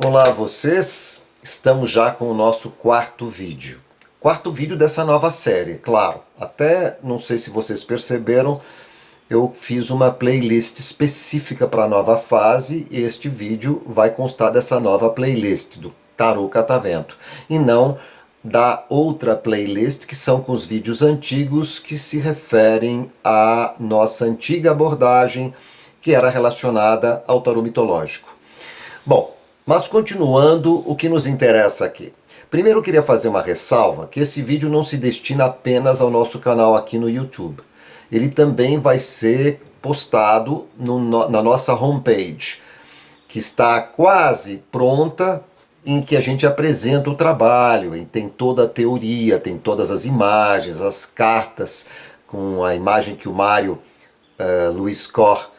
Olá a vocês, estamos já com o nosso quarto vídeo. Quarto vídeo dessa nova série, claro. Até, não sei se vocês perceberam, eu fiz uma playlist específica para a nova fase e este vídeo vai constar dessa nova playlist do Tarô Catavento. E não da outra playlist que são com os vídeos antigos que se referem à nossa antiga abordagem que era relacionada ao tarô mitológico. Bom, mas continuando o que nos interessa aqui. Primeiro eu queria fazer uma ressalva que esse vídeo não se destina apenas ao nosso canal aqui no YouTube. Ele também vai ser postado na nossa homepage, que está quase pronta, em que a gente apresenta o trabalho, e tem toda a teoria, tem todas as imagens, as cartas, com a imagem que o Mário Luiz Cor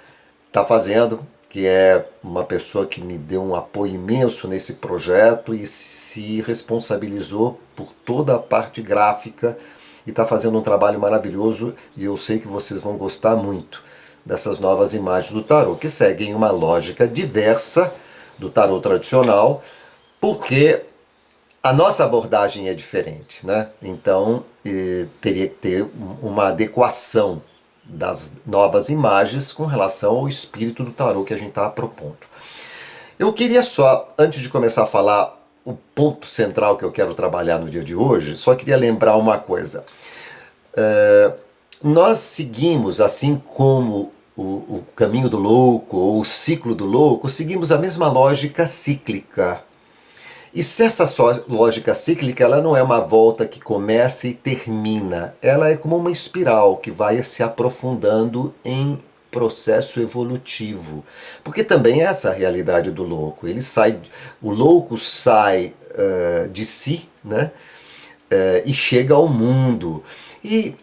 está fazendo, que é uma pessoa que me deu um apoio imenso nesse projeto e se responsabilizou por toda a parte gráfica e está fazendo um trabalho maravilhoso, e eu sei que vocês vão gostar muito dessas novas imagens do tarô, que seguem uma lógica diversa do tarô tradicional, porque a nossa abordagem é diferente, né? Então teria que ter uma adequação das novas imagens com relação ao espírito do tarô que a gente está propondo. Eu queria só, antes de começar a falar o ponto central que eu quero trabalhar no dia de hoje, só queria lembrar uma coisa. Nós seguimos, assim como o caminho do louco ou o ciclo do louco, seguimos a mesma lógica cíclica. E se essa lógica cíclica, ela não é uma volta que começa e termina, ela é como uma espiral que vai se aprofundando em processo evolutivo. Porque também é essa a realidade do louco. O louco sai de si, né? E chega ao mundo. E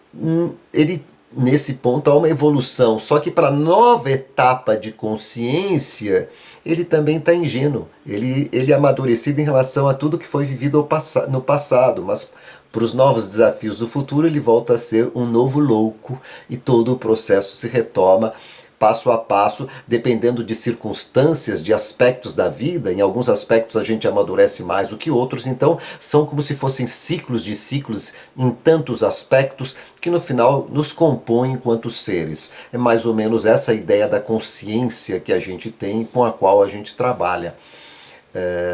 ele, nesse ponto, há uma evolução. Só que para a nova etapa de consciência, ele também está ingênuo, ele é amadurecido em relação a tudo que foi vivido no passado, mas para os novos desafios do futuro ele volta a ser um novo louco e todo o processo se retoma passo a passo, dependendo de circunstâncias, de aspectos da vida. Em alguns aspectos a gente amadurece mais do que outros, então são como se fossem ciclos de ciclos em tantos aspectos que no final nos compõem enquanto seres. É mais ou menos essa ideia da consciência que a gente tem e com a qual a gente trabalha.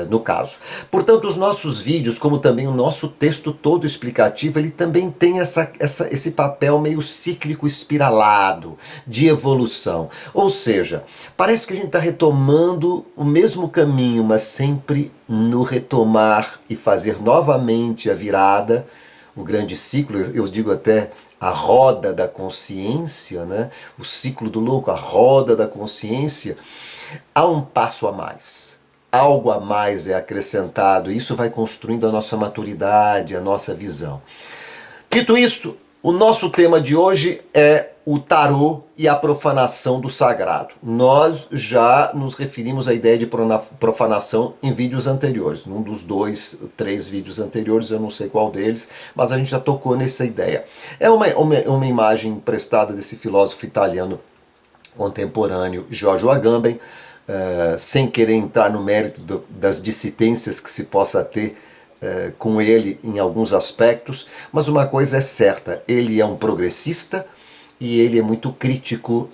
No caso. Portanto, os nossos vídeos, como também o nosso texto todo explicativo, ele também tem esse papel meio cíclico espiralado, de evolução. Ou seja, parece que a gente está retomando o mesmo caminho, mas sempre no retomar e fazer novamente a virada, o grande ciclo, eu digo até a roda da consciência, né? O ciclo do louco, a roda da consciência, há um passo a mais. Algo a mais é acrescentado, e isso vai construindo a nossa maturidade, a nossa visão. Dito isto, o nosso tema de hoje é o tarô e a profanação do sagrado. Nós já nos referimos à ideia de profanação em vídeos anteriores, num dos 3 vídeos anteriores, eu não sei qual deles, mas a gente já tocou nessa ideia. É uma imagem emprestada desse filósofo italiano contemporâneo, Giorgio Agamben, sem querer entrar no mérito das dissidências que se possa ter com ele em alguns aspectos, mas uma coisa é certa, ele é um progressista e ele é muito crítico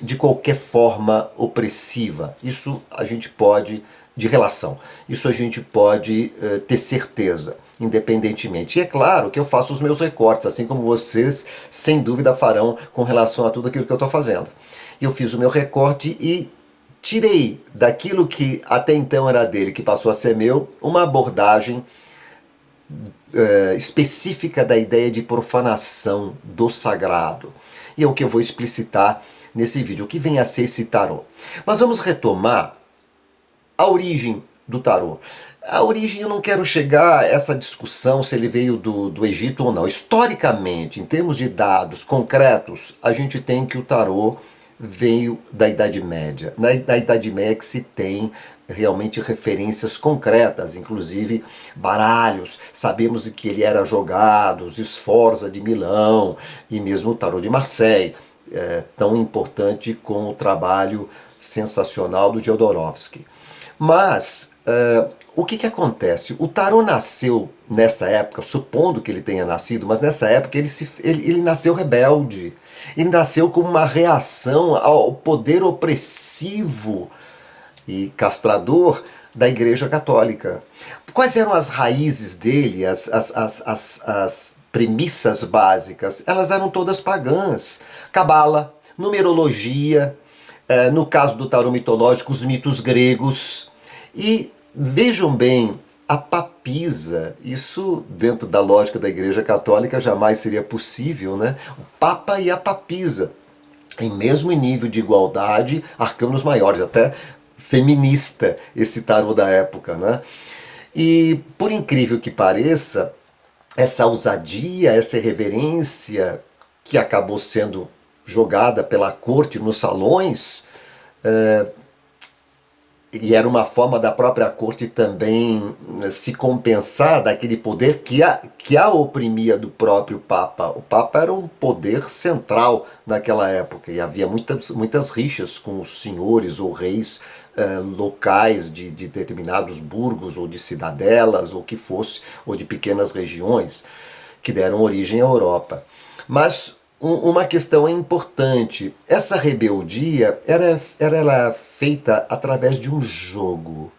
de qualquer forma opressiva. Isso a gente pode, de relação, isso a gente pode ter certeza, independentemente. E é claro que eu faço os meus recortes, assim como vocês, sem dúvida, farão com relação a tudo aquilo que eu estou fazendo. Eu fiz o meu recorte e tirei daquilo que até então era dele, que passou a ser meu, uma abordagem específica da ideia de profanação do sagrado. E é o que eu vou explicitar nesse vídeo, o que vem a ser esse tarô. Mas vamos retomar a origem do tarô. A origem, eu não quero chegar a essa discussão se ele veio do Egito ou não. Historicamente, em termos de dados concretos, a gente tem que o tarô veio da Idade Média. Na Idade Média que se tem realmente referências concretas, inclusive baralhos. Sabemos que ele era jogado, os Sforza de Milão e mesmo o tarô de Marseille, tão importante com o trabalho sensacional do Jodorowsky. Mas o que acontece? O tarô nasceu nessa época, supondo que ele tenha nascido, mas nessa época ele nasceu rebelde. Ele nasceu como uma reação ao poder opressivo e castrador da Igreja Católica. Quais eram as raízes dele, as premissas básicas? Elas eram todas pagãs. Cabala, numerologia, no caso do tarô mitológico, os mitos gregos. E vejam bem, a papisa, isso dentro da lógica da Igreja Católica jamais seria possível, né? O Papa e a papisa, em mesmo nível de igualdade, arcanos maiores, até feminista esse tarô da época, né? E por incrível que pareça, essa ousadia, essa irreverência que acabou sendo jogada pela corte nos salões, e era uma forma da própria corte também se compensar daquele poder que a oprimia do próprio Papa. O Papa era um poder central naquela época e havia muitas rixas com os senhores ou reis locais de determinados burgos ou de cidadelas ou que fosse, ou de pequenas regiões que deram origem à Europa. Mas uma questão é importante. Essa rebeldia era feita através de um jogo.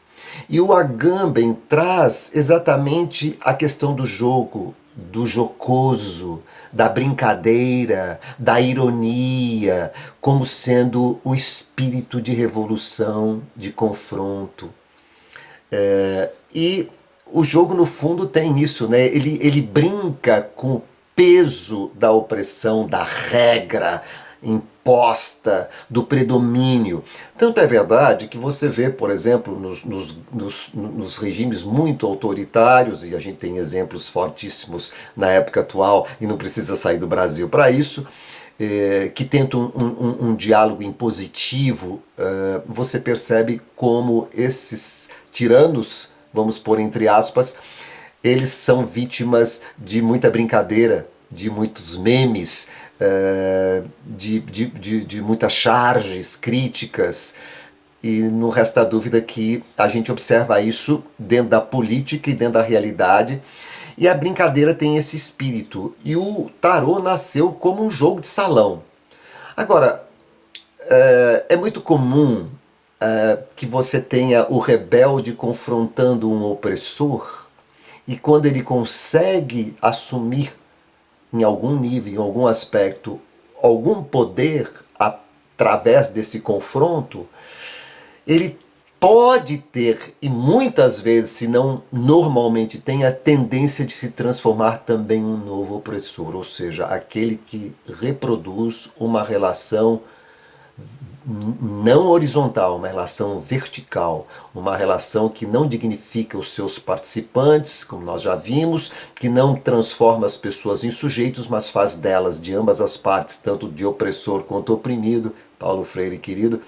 E o Agamben traz exatamente a questão do jogo, do jocoso, da brincadeira, da ironia, como sendo o espírito de revolução, de confronto. E o jogo, no fundo, tem isso, né? Ele brinca com o peso da opressão, da regra imposta, do predomínio. Tanto é verdade que você vê, por exemplo, nos regimes muito autoritários, e a gente tem exemplos fortíssimos na época atual, e não precisa sair do Brasil para isso, que tentam um diálogo impositivo, você percebe como esses tiranos, vamos pôr entre aspas, eles são vítimas de muita brincadeira, de muitos memes, de muitas charges críticas, e não resta dúvida que a gente observa isso dentro da política e dentro da realidade, e a brincadeira tem esse espírito. E o tarô nasceu como um jogo de salão. Agora, é muito comum que você tenha o rebelde confrontando um opressor, e quando ele consegue assumir em algum nível, em algum aspecto, algum poder através desse confronto, ele pode ter, e muitas vezes, se não normalmente tem, a tendência de se transformar também em um novo opressor, ou seja, aquele que reproduz uma relação não horizontal, uma relação vertical, uma relação que não dignifica os seus participantes, como nós já vimos, que não transforma as pessoas em sujeitos, mas faz delas, de ambas as partes, tanto de opressor quanto oprimido, Paulo Freire querido,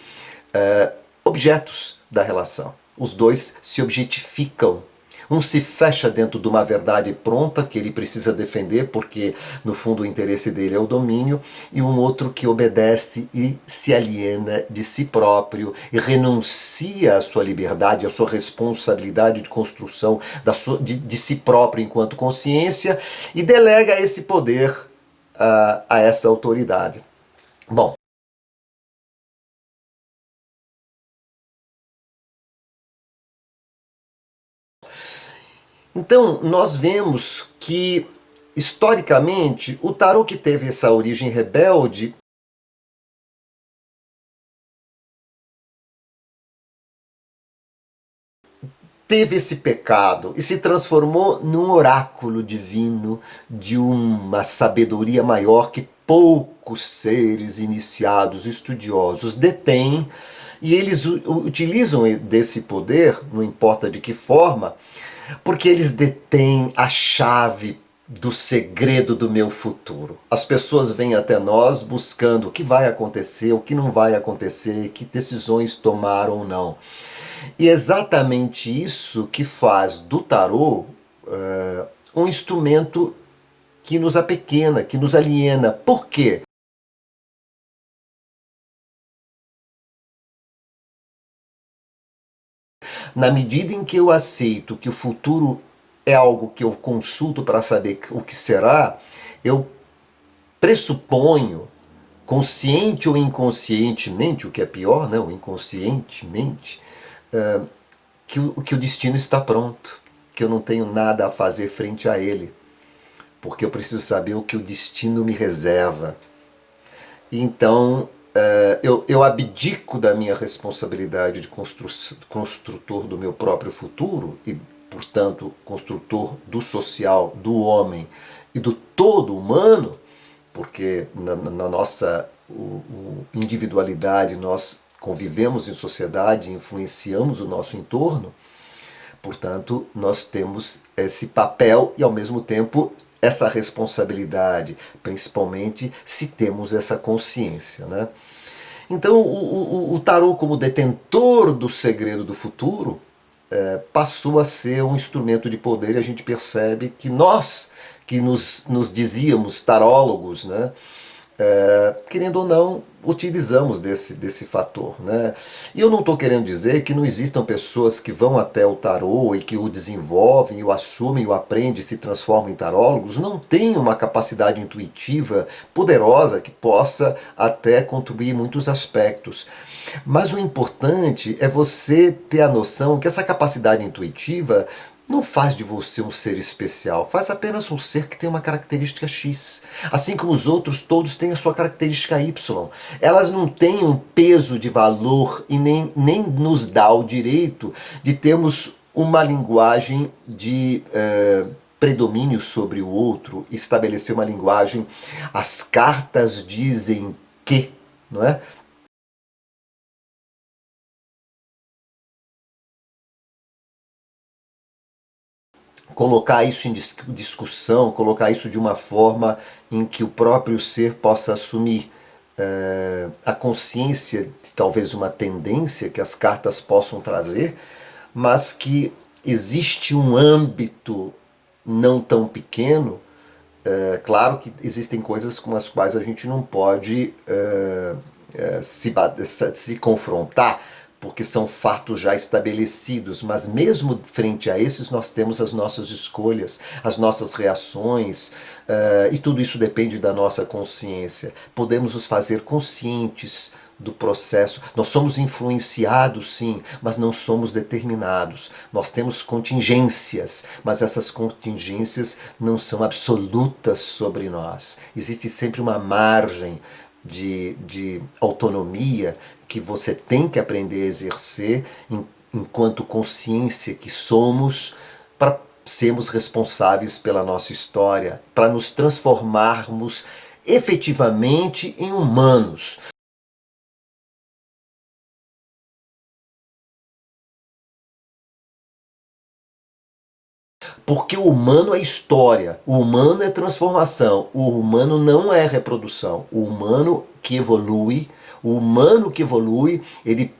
objetos da relação. Os dois se objetificam. Um se fecha dentro de uma verdade pronta que ele precisa defender porque no fundo o interesse dele é o domínio, e um outro que obedece e se aliena de si próprio e renuncia à sua liberdade, à sua responsabilidade de construção de si próprio enquanto consciência, e delega esse poder a essa autoridade. Bom, então, nós vemos que, historicamente, o tarô que teve essa origem rebelde teve esse pecado e se transformou num oráculo divino de uma sabedoria maior que poucos seres iniciados, estudiosos, detêm, e eles utilizam desse poder, não importa de que forma, porque eles detêm a chave do segredo do meu futuro. As pessoas vêm até nós buscando o que vai acontecer, o que não vai acontecer, que decisões tomar ou não. E é exatamente isso que faz do tarô um instrumento que nos apequena, que nos aliena. Por quê? Na medida em que eu aceito que o futuro é algo que eu consulto para saber o que será, eu pressuponho, consciente ou inconscientemente, o que é pior, né, ou inconscientemente, que o destino está pronto, que eu não tenho nada a fazer frente a ele, porque eu preciso saber o que o destino me reserva. Então, eu abdico da minha responsabilidade de construtor do meu próprio futuro e, portanto, construtor do social, do homem e do todo humano, porque na nossa individualidade nós convivemos em sociedade, influenciamos o nosso entorno, portanto, nós temos esse papel e, ao mesmo tempo, essa responsabilidade, principalmente se temos essa consciência, né? Então, o tarô, como detentor do segredo do futuro, passou a ser um instrumento de poder, e a gente percebe que nós, que nos dizíamos tarólogos, né, querendo ou não, utilizamos desse fator. Né? E eu não estou querendo dizer que não existam pessoas que vão até o tarô e que o desenvolvem, e o assumem, o aprendem e se transformam em tarólogos, não têm uma capacidade intuitiva poderosa que possa até contribuir em muitos aspectos. Mas o importante é você ter a noção que essa capacidade intuitiva não faz de você um ser especial, faz apenas um ser que tem uma característica X. Assim como os outros todos têm a sua característica Y. Elas não têm um peso de valor e nem nos dá o direito de termos uma linguagem de predomínio sobre o outro, estabelecer uma linguagem. As cartas dizem que, não é? Colocar isso em discussão, colocar isso de uma forma em que o próprio ser possa assumir a consciência de talvez uma tendência que as cartas possam trazer, mas que existe um âmbito não tão pequeno. Claro que existem coisas com as quais a gente não pode se confrontar, porque são fatos já estabelecidos, mas mesmo frente a esses nós temos as nossas escolhas, as nossas reações, e tudo isso depende da nossa consciência. Podemos nos fazer conscientes do processo. Nós somos influenciados, sim, mas não somos determinados. Nós temos contingências, mas essas contingências não são absolutas sobre nós. Existe sempre uma margem de autonomia que você tem que aprender a exercer enquanto consciência que somos, para sermos responsáveis pela nossa história, para nos transformarmos efetivamente em humanos. Porque o humano é história, o humano é transformação, o humano não é reprodução. O humano que evolui, ele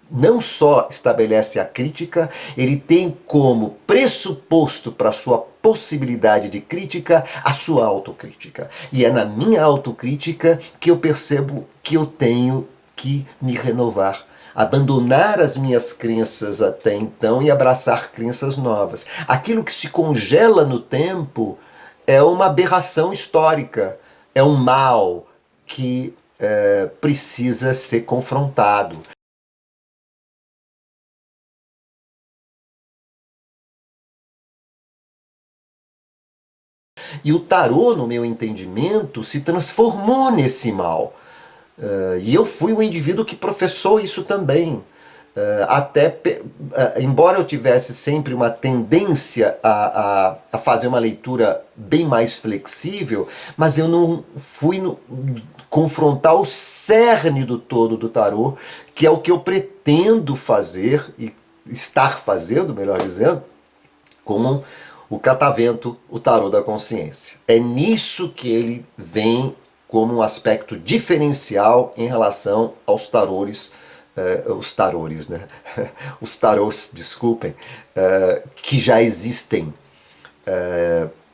não só estabelece a crítica, ele tem como pressuposto para a sua possibilidade de crítica a sua autocrítica. E é na minha autocrítica que eu percebo que eu tenho que me renovar, abandonar as minhas crenças até então e abraçar crenças novas. Aquilo que se congela no tempo é uma aberração histórica, é um mal que precisa ser confrontado. E o tarô, no meu entendimento, se transformou nesse mal. E eu fui um indivíduo que professou isso também. Embora eu tivesse sempre uma tendência a fazer uma leitura bem mais flexível, mas eu não fui confrontar o cerne do todo do tarô, que é o que eu pretendo fazer, e estar fazendo, melhor dizendo, como o catavento, o tarô da consciência. É nisso que ele vem como um aspecto diferencial em relação aos tarores, os tarores, né? Os tarôs, desculpem, que já existem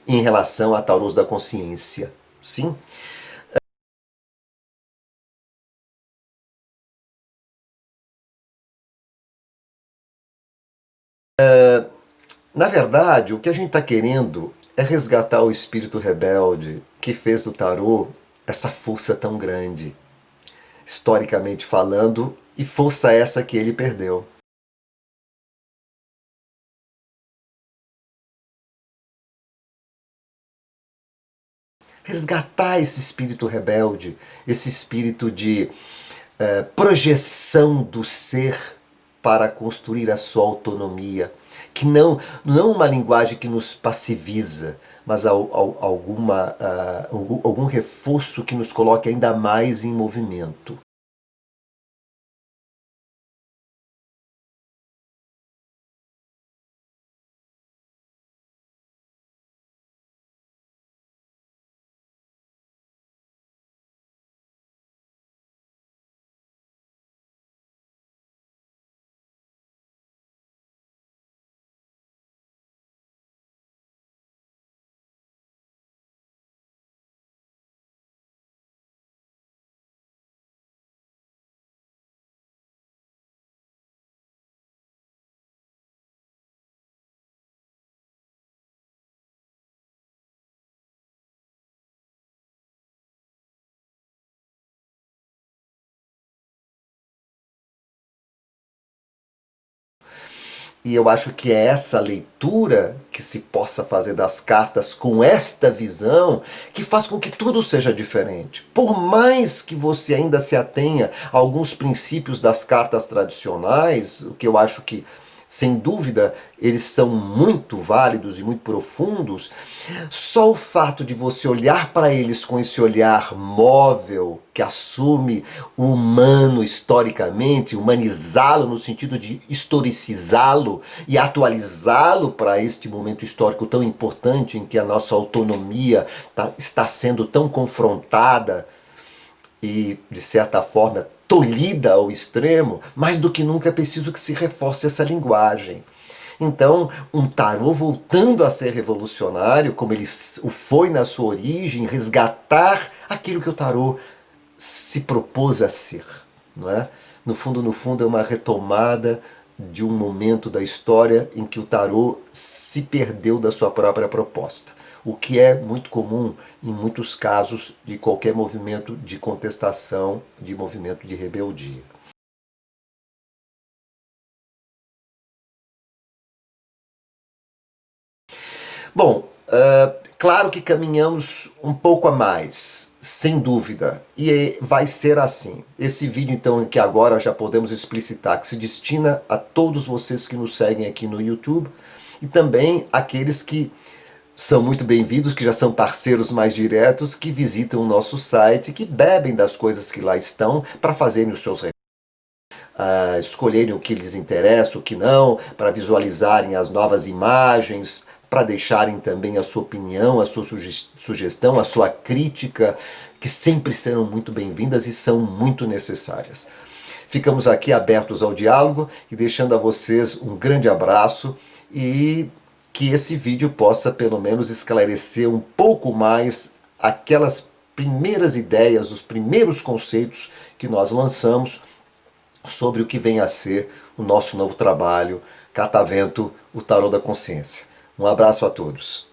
em relação a tarôs da consciência. Sim? Na verdade, o que a gente está querendo é resgatar o espírito rebelde que fez do tarô essa força tão grande, historicamente falando, e força essa que ele perdeu. Resgatar esse espírito rebelde, esse espírito de projeção do ser para construir a sua autonomia, que não uma linguagem que nos passiviza, mas algum reforço que nos coloque ainda mais em movimento. E eu acho que é essa leitura que se possa fazer das cartas com esta visão que faz com que tudo seja diferente. Por mais que você ainda se atenha a alguns princípios das cartas tradicionais, o que eu acho que, sem dúvida, eles são muito válidos e muito profundos, só o fato de você olhar para eles com esse olhar móvel, que assume o humano historicamente, humanizá-lo no sentido de historicizá-lo e atualizá-lo para este momento histórico tão importante em que a nossa autonomia está sendo tão confrontada e, de certa forma, tolhida ao extremo, mais do que nunca é preciso que se reforce essa linguagem. Então, um tarô voltando a ser revolucionário, como ele o foi na sua origem, resgatar aquilo que o tarô se propôs a ser, não é? No fundo, é uma retomada de um momento da história em que o tarô se perdeu da sua própria proposta, o que é muito comum em muitos casos de qualquer movimento de contestação, de movimento de rebeldia. Bom, claro que caminhamos um pouco a mais, sem dúvida, e vai ser assim. Esse vídeo, então, que agora já podemos explicitar, que se destina a todos vocês que nos seguem aqui no YouTube e também aqueles que são muito bem-vindos, que já são parceiros mais diretos, que visitam o nosso site, que bebem das coisas que lá estão para fazerem os seus escolherem o que lhes interessa, o que não, para visualizarem as novas imagens, para deixarem também a sua opinião, a sua sugestão, a sua crítica, que sempre serão muito bem-vindas e são muito necessárias. Ficamos aqui abertos ao diálogo e deixando a vocês um grande abraço e que esse vídeo possa pelo menos esclarecer um pouco mais aquelas primeiras ideias, os primeiros conceitos que nós lançamos sobre o que vem a ser o nosso novo trabalho, Catavento, o Tarô da Consciência. Um abraço a todos.